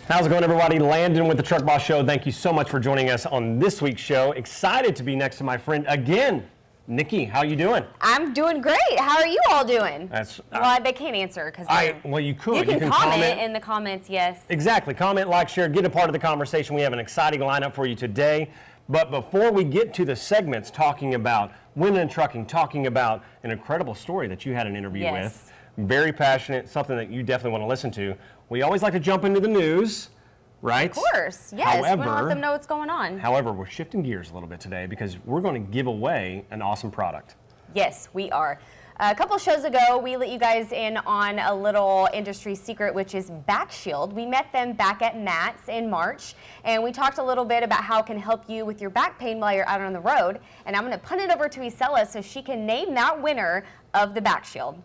How's it going, everybody? Landon with the Truck Boss Show. Thank you so much for joining us on this week's show. Excited to be next to my friend again, Niki. How you doing? I'm doing great. How are you all doing? Well, they can't answer because well, you could. You can comment in the comments. Yes. Exactly. Comment, like, share, get a part of the conversation. We have an exciting lineup for you today. But before we get to the segments talking about women in trucking, talking about an incredible story that you had an interview with, very passionate, something that you definitely want to listen to. We always like to jump into the news, right? Of course, yes. However, we want to let them know what's going on. However, we're shifting gears a little bit today because we're going to give away an awesome product. Yes, we are. A couple shows ago, we let you guys in on a little industry secret, which is Back Shield. We met them back at Matt's in March, and we talked a little bit about how it can help you with your back pain while you're out on the road. And I'm going to punt it over to Isela so she can name that winner of the Back Shield.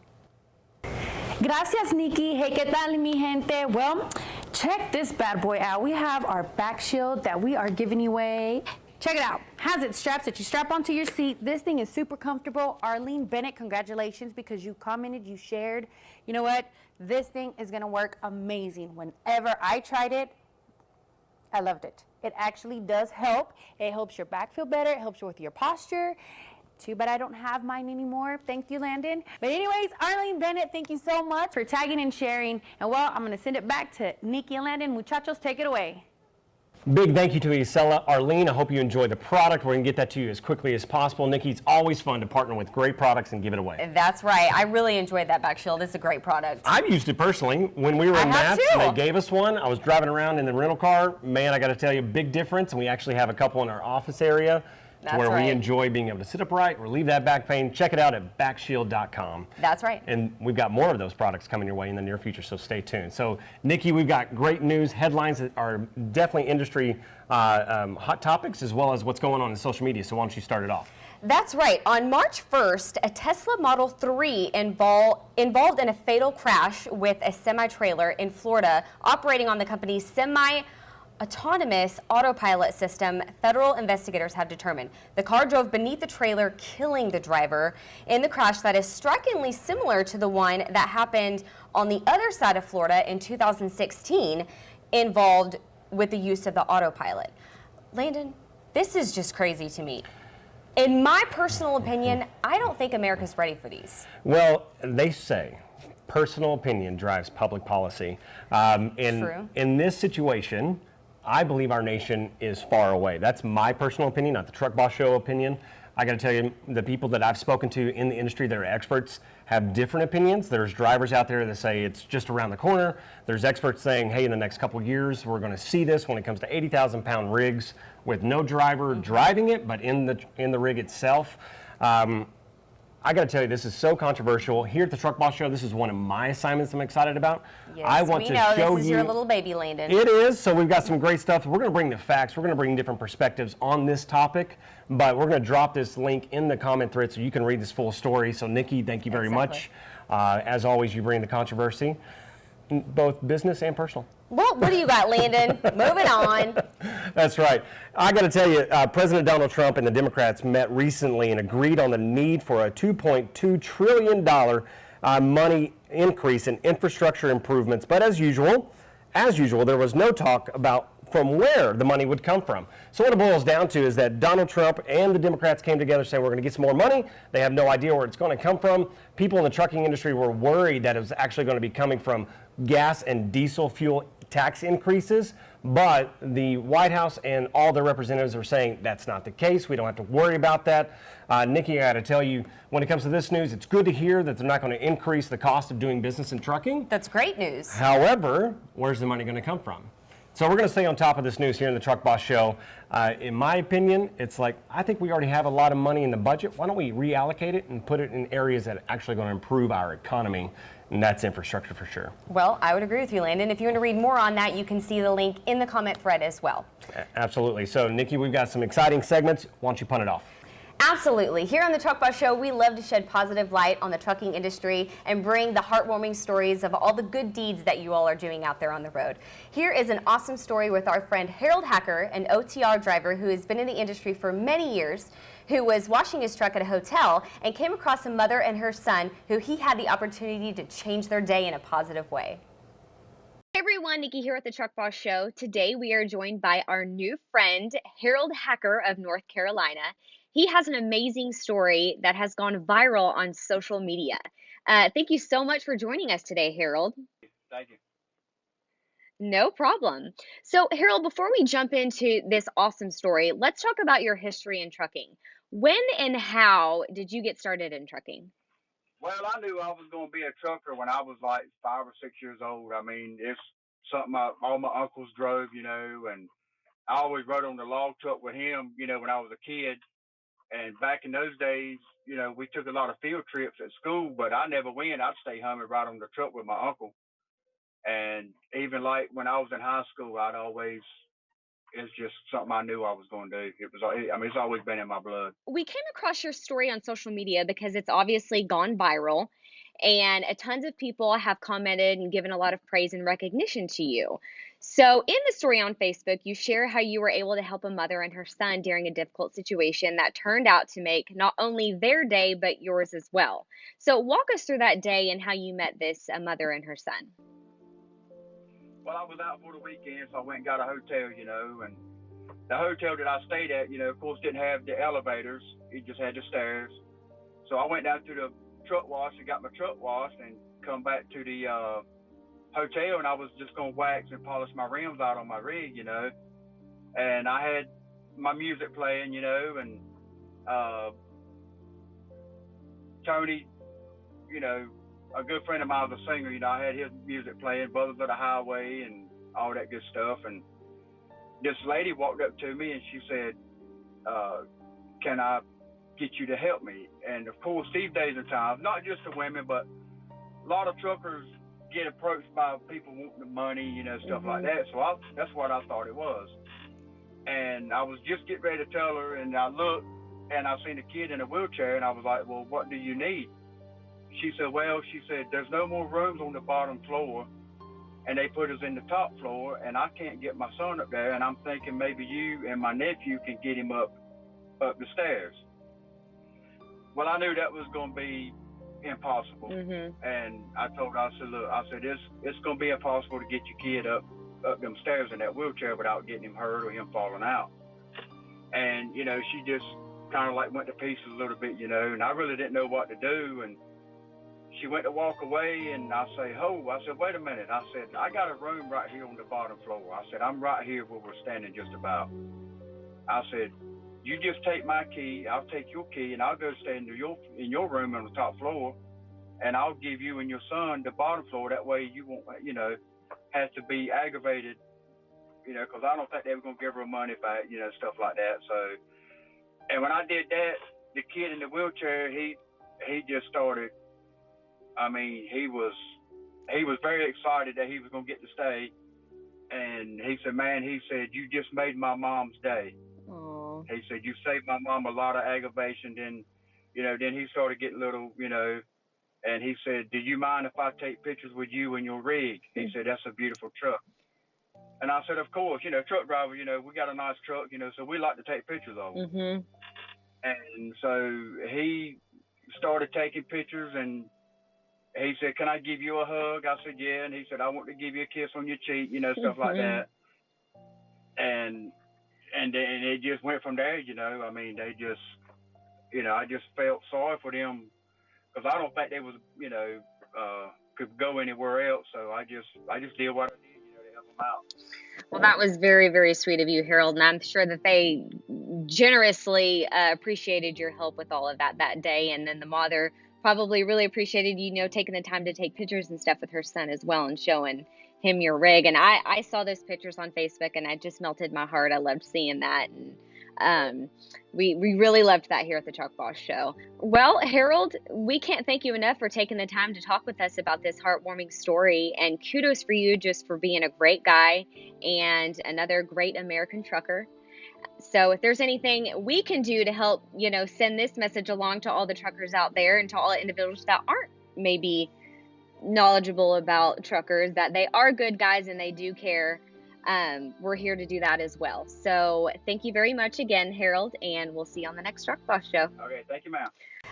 Gracias, Niki. Hey, ¿qué tal, mi gente? Well, check this bad boy out. We have our back shield that we are giving away. Check it out. Has its straps that you strap onto your seat. This thing is super comfortable. Arlene Bennett, congratulations because you commented, you shared. You know what? This thing is going to work amazing. Whenever I tried it, I loved it. It actually does help. It helps your back feel better. It helps you with your posture. Too bad I don't have mine anymore. Thank you, Landon. But anyways, Arlene Bennett, thank you so much for tagging and sharing. And well, I'm going to send it back to Niki and Landon. Muchachos, take it away. Big thank you to Isela. Arlene, I hope you enjoy the product. We're going to get that to you as quickly as possible. Niki, it's always fun to partner with great products and give it away. That's right. I really enjoyed that Back Shield. It's a great product. I've used it personally. When we were in Matt's and they gave us one, I was driving around in the rental car. Man, I got to tell you, big difference. And we actually have a couple in our office area. That's where right. we enjoy being able to sit upright, relieve that back pain. Check it out at backshield.com. That's right. And we've got more of those products coming your way in the near future, so stay tuned. So, Niki, we've got great news, headlines that are definitely industry hot topics, as well as what's going on in social media. So why don't you start it off? That's right. On March 1st, a Tesla Model 3 involved in a fatal crash with a semi-trailer in Florida operating on the company's semi-autonomous autopilot system, federal investigators have determined. The car drove beneath the trailer, killing the driver in the crash that is strikingly similar to the one that happened on the other side of Florida in 2016, involved with the use of the autopilot. Landon, this is just crazy to me. In my personal opinion, I don't think America's ready for these. Well, they say personal opinion drives public policy. True. In this situation, I believe our nation is far away. That's my personal opinion, not the Truck Boss Show opinion. I got to tell you, the people that I've spoken to in the industry that are experts have different opinions. There's drivers out there that say it's just around the corner. There's experts saying, hey, in the next couple of years, we're going to see this when it comes to 80,000-pound rigs with no driver driving it, but in the rig itself. I got to tell you, this is so controversial. Here at the Truck Boss Show, this is one of my assignments I'm excited about. Yes, I want to show this is you, your little baby, Landon. It is, so we've got some great stuff. We're going to bring the facts. We're going to bring different perspectives on this topic, but we're going to drop this link in the comment thread so you can read this full story. So, Niki, thank you very much. As always, you bring the controversy, both business and personal. Well, what do you got, Landon? Moving on. That's right. I got to tell you, President Donald Trump and the Democrats met recently and agreed on the need for a $2.2 trillion money increase in infrastructure improvements. But as usual, there was no talk about from where the money would come from. So what it boils down to is that Donald Trump and the Democrats came together saying we're going to get some more money. They have no idea where it's going to come from. People in the trucking industry were worried that it was actually going to be coming from gas and diesel fuel tax increases, but the White House and all their representatives are saying that's not the case. We don't have to worry about that. Niki, I got to tell you, when it comes to this news, it's good to hear that they're not going to increase the cost of doing business in trucking. That's great news. However, where's the money going to come from? So we're going to stay on top of this news here in the Truck Boss Show. In my opinion, it's like, I think we already have a lot of money in the budget. Why don't we reallocate it and put it in areas that are actually going to improve our economy? And that's infrastructure for sure. Well, I would agree with you, Landon. If you want to read more on that, you can see the link in the comment thread as well. Absolutely. So, Nikki, we've got some exciting segments. Why don't you punt it off? Absolutely. Here on the Truck Boss Show, we love to shed positive light on the trucking industry and bring the heartwarming stories of all the good deeds that you all are doing out there on the road. Here is an awesome story with our friend Harold Hacker, an OTR driver who has been in the industry for many years, who was washing his truck at a hotel and came across a mother and her son who he had the opportunity to change their day in a positive way. Hey everyone, Nikki here at the Truck Boss Show. Today we are joined by our new friend, Harold Hacker of North Carolina. He has an amazing story that has gone viral on social media. Thank you so much for joining us today, Harold. Thank you. No problem. So, Harold, before we jump into this awesome story, let's talk about your history in trucking. When and how did you get started in trucking? Well, I knew I was going to be a trucker when I was like 5 or 6 years old. I mean, it's something all my uncles drove, and I always rode on the log truck with him, when I was a kid. And back in those days, we took a lot of field trips at school, but I never went. I'd stay home and ride on the truck with my uncle. And even like when I was in high school, it's just something I knew I was going to do. It's always been in my blood. We came across your story on social media because it's obviously gone viral, and tons of people have commented and given a lot of praise and recognition to you. So in the story on Facebook, you share how you were able to help a mother and her son during a difficult situation that turned out to make not only their day, but yours as well. So walk us through that day and how you met this mother and her son. Well, I was out for the weekend, so I went and got a hotel, and the hotel that I stayed at, of course, didn't have the elevators. It just had the stairs. So I went down to the truck wash and got my truck washed and come back to the hotel, and I was just going to wax and polish my rims out on my rig, and I had my music playing, and Tony, a good friend of mine was a singer, I had his music playing, Brothers of the Highway and all that good stuff. And this lady walked up to me and she said, can I get you to help me? And of course, these days and times, not just the women, but a lot of truckers get approached by people wanting the money, stuff like that. So that's what I thought it was. And I was just getting ready to tell her, and I looked and I seen a kid in a wheelchair, and I was like, well, what do you need? She said, there's no more rooms on the bottom floor, and they put us in the top floor, and I can't get my son up there, and I'm thinking maybe you and my nephew can get him up the stairs. Well, I knew that was going to be impossible. And I told her, I said, look, it's going to be impossible to get your kid up them stairs in that wheelchair without getting him hurt or him falling out. And, she just kind of like went to pieces a little bit, and I really didn't know what to do. And she went to walk away, and I said, wait a minute. I said, I got a room right here on the bottom floor. I said, I'm right here where we're standing just about. I said, you just take my key, I'll take your key, and I'll go stay in your room on the top floor, and I'll give you and your son the bottom floor. That way you won't, have to be aggravated, because I don't think they were going to give her money back, stuff like that. So, and when I did that, the kid in the wheelchair, he just started, he was very excited that he was going to get to stay. And he said, man, you just made my mom's day. Aww. He said, you saved my mom a lot of aggravation. Then he started getting little, and he said, do you mind if I take pictures with you in your rig? He said, that's a beautiful truck. And I said, of course, truck driver, we got a nice truck, so we like to take pictures of them. And so he started taking pictures, and he said, can I give you a hug? I said, yeah. And he said, I want to give you a kiss on your cheek, stuff like that. And then it just went from there, they just, I just felt sorry for them, because I don't think they was, could go anywhere else. So I just did what I did, to help them out. Well, that was very, very sweet of you, Harold, and I'm sure that they generously appreciated your help with all of that day. And then the mother probably really appreciated, taking the time to take pictures and stuff with her son as well, and showing, him your rig. And I saw those pictures on Facebook and it just melted my heart. I loved seeing that. And we really loved that here at the Truck Boss Show. Well, Harold, we can't thank you enough for taking the time to talk with us about this heartwarming story, and kudos for you just for being a great guy and another great American trucker. So if there's anything we can do to help, send this message along to all the truckers out there and to all the individuals that aren't maybe knowledgeable about truckers, that they are good guys and they do care, we're here to do that as well. So thank you very much again, Harold, and we'll see you on the next Truck Boss Show. Okay, thank you, ma'am.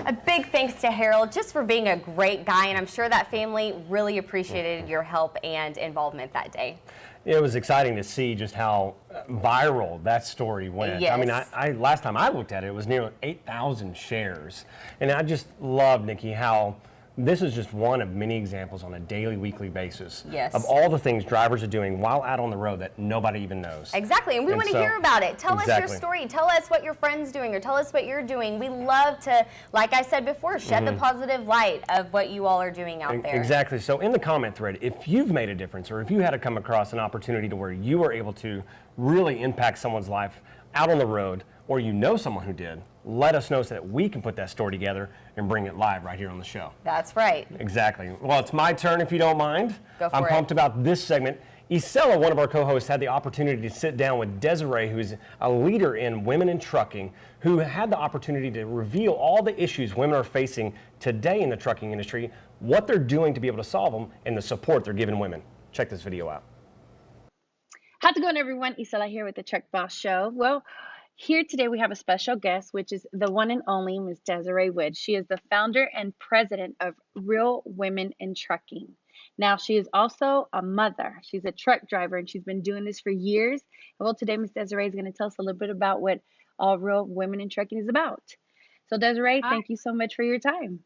A big thanks to Harold just for being a great guy, and I'm sure that family really appreciated your help and involvement that day. It was exciting to see just how viral that story went. Yes. I mean, I last time I looked at it, it was nearly 8,000 shares. And I just love, Nikki, how this is just one of many examples on a daily, weekly basis of all the things drivers are doing while out on the road that nobody even knows. Exactly, and we want to hear about it. Tell us your story. Tell us what your friend's doing, or tell us what you're doing. We love to, like I said before, shed the positive light of what you all are doing out there. Exactly. So in the comment thread, if you've made a difference, or if you had to come across an opportunity to where you were able to really impact someone's life out on the road, or you know someone who did, let us know so that we can put that story together and bring it live right here on the show. That's right. Exactly. Well, it's my turn if you don't mind. Go for I'm it. pumped about this segment. Isela, one of our co-hosts, had the opportunity to sit down with Desiree, who's a leader in women in trucking, who had the opportunity to reveal all the issues women are facing today in the trucking industry, what they're doing to be able to solve them, and the support they're giving women. Check this video out. How's it going, everyone? Isela here with the Truck Boss Show. Well, here today we have a special guest, which is the one and only Ms. Desiree Wood. She is the founder and president of Real Women in Trucking. Now, she is also a mother. She's a truck driver, and she's been doing this for years. Well, today Ms. Desiree is going to tell us a little bit about what all Real Women in Trucking is about. So, Desiree, thank you so much for your time.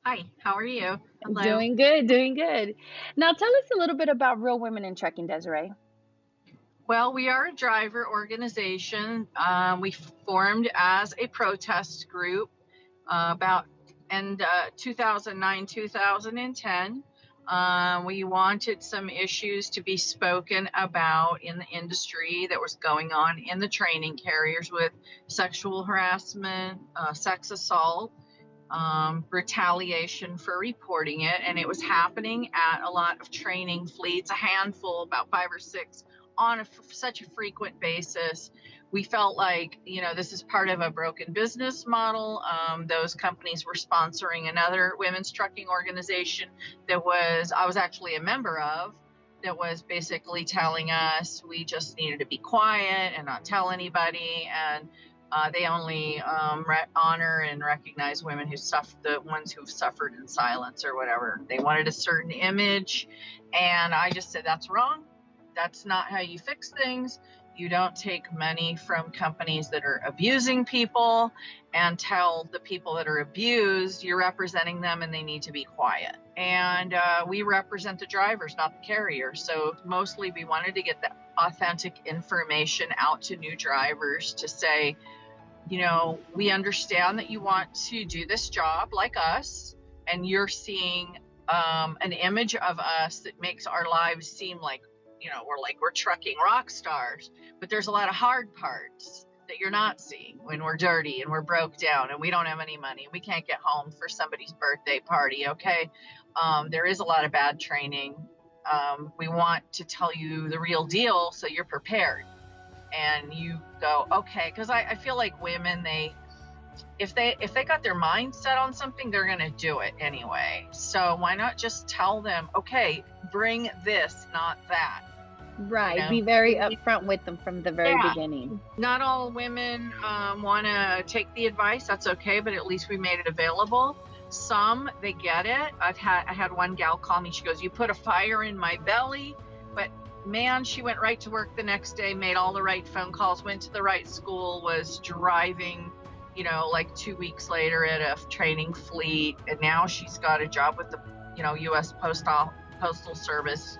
Hi, how are you? Hello. Doing good, doing good. Now, tell us a little bit about Real Women in Trucking, Desiree. Well, we are a driver organization. We formed as a protest group about in 2009, 2010. We wanted some issues to be spoken about in the industry that was going on in the training carriers with sexual harassment, sex assault, retaliation for reporting it. And it was happening at a lot of training fleets, a handful, about 5 or 6, on such a frequent basis. We felt like, this is part of a broken business model. Those companies were sponsoring another women's trucking organization that I was actually a member of, that was basically telling us we just needed to be quiet and not tell anybody. And they only honor and recognize women the ones who've suffered in silence or whatever. They wanted a certain image. And I just said, that's wrong. That's not how you fix things. You don't take money from companies that are abusing people and tell the people that are abused you're representing them and they need to be quiet. And we represent the drivers, not the carriers. So mostly we wanted to get the authentic information out to new drivers to say, we understand that you want to do this job like us, and you're seeing an image of us that makes our lives seem like, we're trucking rock stars, but there's a lot of hard parts that you're not seeing when we're dirty and we're broke down and we don't have any money. We can't get home for somebody's birthday party. Okay. There is a lot of bad training. We want to tell you the real deal so you're prepared and you go, okay. Cause I feel like women, if they got their mind set on something, they're going to do it anyway. So why not just tell them, okay, bring this, not that. Right. Be very upfront with them from the very beginning. Not all women want to take the advice. That's okay. But at least we made it available. Some, they get it. I had one gal call me. She goes, you put a fire in my belly. But man, she went right to work the next day, made all the right phone calls, went to the right school, was driving, like 2 weeks later at a training fleet. And now she's got a job with the, U.S. Postal Service.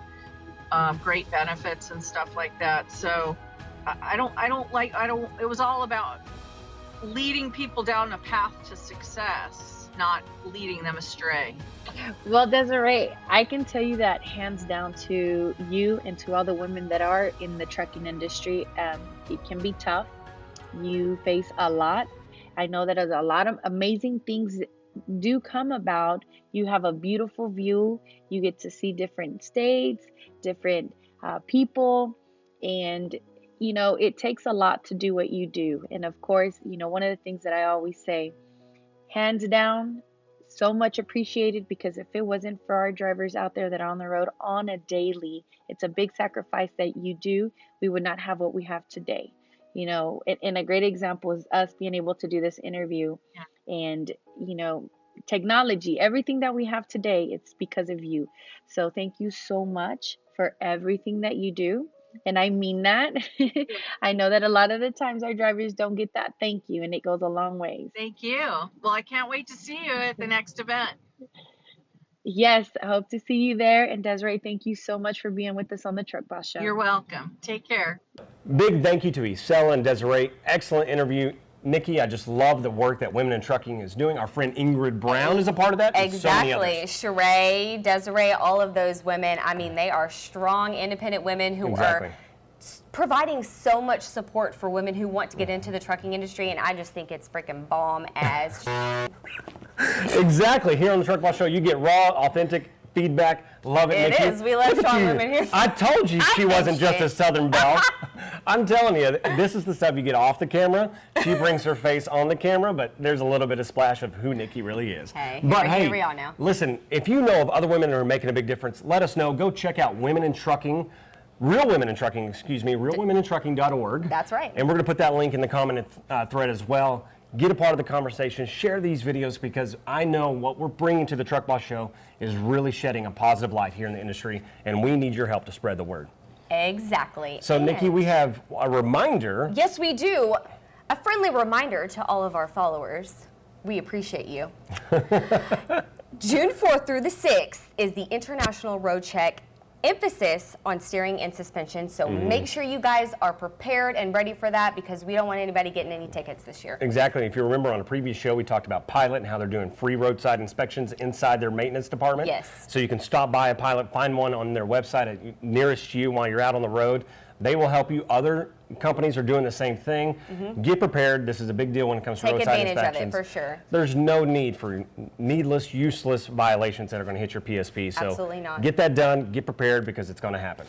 Great benefits and stuff like that. So it was all about leading people down a path to success, not leading them astray. Well, Desiree, I can tell you that hands down to you and to all the women that are in the trucking industry, it can be tough. You face a lot. I know that a lot of amazing things do come about. You have a beautiful view. You get to see different states, different people, and you know, it takes a lot to do what you do. And of course, you know, one of the things that I always say, hands down, so much appreciated, because if it wasn't for our drivers out there that are on the road on a daily, it's a big sacrifice that you do, we would not have what we have today. You know, and a great example is us being able to do this interview. And, you know, technology, everything that we have today, it's because of you. So thank you so much for everything that you do. And I mean that. I know that a lot of the times our drivers don't get that thank you, and it goes a long ways. Thank you. Well, I can't wait to see you at the next event. Yes, I hope to see you there. And Desiree, thank you so much for being with us on the Truck Boss Show. You're welcome. Take care. Big thank you to Isela and Desiree. Excellent interview. Niki, I just love the work that Women in Trucking is doing. Our friend Ingrid Brown is a part of that. Exactly. Sheree, Desiree, all of those women. I mean, they are strong, independent women who are providing so much support for women who want to get into the trucking industry, and I just think it's freaking bomb as Exactly. Here on the Truck Boss Show, you get raw, authentic feedback. Love it, Niki. It is. We love strong women here. I told you she wasn't just a Southern belle. I'm telling you, this is the stuff you get off the camera. She brings her face on the camera, but there's a little bit of splash of who Niki really is. Hey, but here we are now. Listen, if you know of other women that are making a big difference, let us know. Go check out Women in Trucking. Real Women in Trucking, realwomenintrucking.org. That's right. And we're going to put that link in the comment thread as well. Get a part of the conversation. Share these videos, because I know what we're bringing to the Truck Boss Show is really shedding a positive light here in the industry, and we need your help to spread the word. Exactly. So, Niki, we have a reminder. Yes, we do. A friendly reminder to all of our followers. We appreciate you. June 4th through the 6th is the International Road Check, emphasis on steering and suspension. So make sure you guys are prepared and ready for that, because we don't want anybody getting any tickets this year. Exactly. If you remember on a previous show, we talked about Pilot and how they're doing free roadside inspections inside their maintenance department. Yes. So you can stop by a Pilot, find one on their website nearest you while you're out on the road. They will help you. Other companies are doing the same thing. Get prepared. This is a big deal when it comes to roadside inspections. Take advantage of it, for sure. There's no need for needless, useless violations that are going to hit your PSP. So absolutely not. Get that done. Get prepared, because it's going to happen.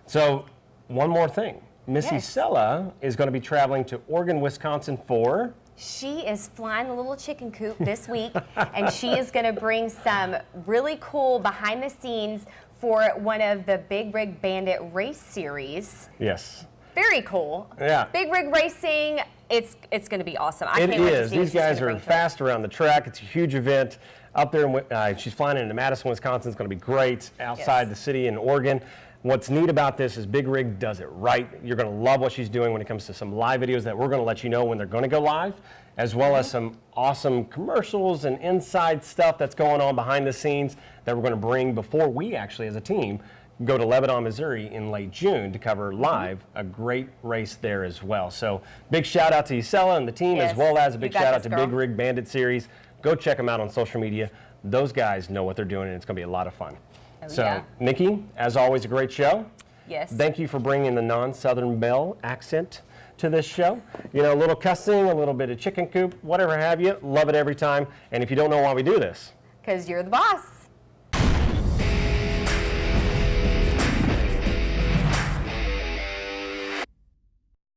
So one more thing. Miss Isela is going to be traveling to Oregon, Wisconsin for... She is flying the little chicken coop this week, and she is going to bring some really cool behind the scenes for one of the Big Rig Bandit race series. Yes. Very cool. Yeah. Big rig racing, it's going to be awesome. I It can't wait to is. see what These she's guys gonna are bring to us. fast around the track. It's a huge event up there. She's flying into Madison, Wisconsin. It's going to be great outside the city in Oregon. What's neat about this is Big Rig does it right. You're going to love what she's doing when it comes to some live videos that we're going to let you know when they're going to go live, as well as some awesome commercials and inside stuff that's going on behind the scenes that we're going to bring before we actually, as a team, go to Lebanon, Missouri in late June to cover live a great race there as well. So big shout out to Isela and the team, as well as a big shout out to Big Rig Bandit Series. Go check them out on social media. Those guys know what they're doing, and it's going to be a lot of fun. So, Niki, as always, a great show. Yes. Thank you for bringing the non-Southern Belle accent to this show. You know, a little cussing, a little bit of chicken coop, whatever have you. Love it every time. And if you don't know why we do this, because you're the boss.